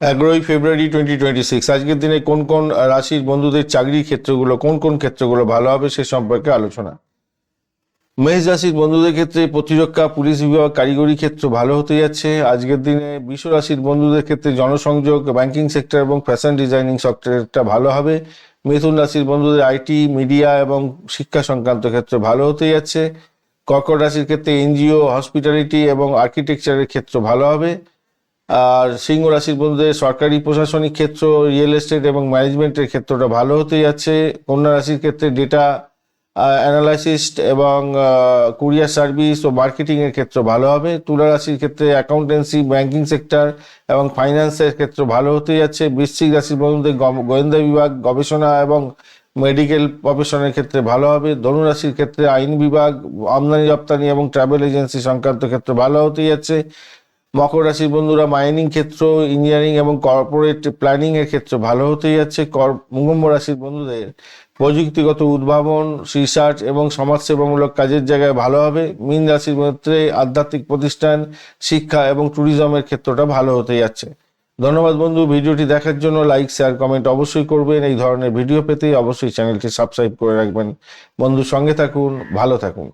11 ফেব্রুয়ারি 2026 আজকের দিনে কোন কোন রাশির বন্ধুদের চাকরির ক্ষেত্রগুলো কোন কোন ক্ষেত্রগুলো ভালো হবে সে সম্পর্কে আলোচনা। মেষ রাশির বন্ধুদের ক্ষেত্রে প্রতিরক্ষা, পুলিশ বিভাগ, কারিগরি ক্ষেত্র ভালো হতে যাচ্ছে। আজকের দিনে বৃষ রাশির বন্ধুদের ক্ষেত্রে জনসংযোগ, ব্যাংকিং সেক্টর এবং ফ্যাশন ডিজাইনিং সেক্টরটা ভালো হবে। মিথুন রাশির বন্ধুদের আইটি, মিডিয়া এবং শিক্ষা সংক্রান্ত ক্ষেত্রে ভালো হতে যাচ্ছে। কর্কট রাশির ক্ষেত্রে এনজিও, হসপিটালিটি এবং আর্কিটেকচারের ক্ষেত্র ভালো হবে। আর সিংহ রাশির বন্ধুদের সরকারি প্রশাসনিক ক্ষেত্র, রিয়েল এস্টেট এবং ম্যানেজমেন্টের ক্ষেত্রটা ভালো হতে যাচ্ছে। কন্যা রাশির ক্ষেত্রে ডেটা অ্যানালাইসিস্ট এবং কুরিয়ার সার্ভিস ও মার্কেটিং এর ক্ষেত্র ভালো হবে। তুলা রাশির ক্ষেত্রে অ্যাকাউন্টেন্সি, ব্যাংকিং সেক্টর এবং ফাইন্যান্সের ক্ষেত্র ভালো হতে যাচ্ছে। বৃশ্চিক রাশির বন্ধুদের গোয়েন্দা বিভাগ, গবেষণা এবং মেডিকেল প্রফেশনের ক্ষেত্রে ভালো হবে। ধনু রাশির ক্ষেত্রে আইন বিভাগ, আমদানি রপ্তানি এবং ট্রাভেল এজেন্সি সংক্রান্ত ক্ষেত্র ভালো হতে যাচ্ছে। মকর রাশির বন্ধুরা মাইনিং ক্ষেত্র, ইঞ্জিনিয়ারিং এবং কর্পোরেট প্ল্যানিং এর ক্ষেত্রে ভালো হতে যাচ্ছে। কুম্ভ রাশির বন্ধুদের প্রযুক্তিগত উদ্ভাবন, রিসার্চ এবং সমাজসেবামূলক কাজের জায়গায় ভালো হবে। মীন রাশির ক্ষেত্রে আধ্যাত্মিক প্রতিষ্ঠান, শিক্ষা এবং ট্যুরিজমের ক্ষেত্রটা ভালো হতে যাচ্ছে। ধন্যবাদ বন্ধু, ভিডিওটি দেখার জন্য। লাইক, শেয়ার, কমেন্ট অবশ্যই করবেন। এই ধরনের ভিডিও পেতে অবশ্যই চ্যানেলটি সাবস্ক্রাইব করে রাখবেন। বন্ধুর সঙ্গে থাকুন, ভালো থাকুন।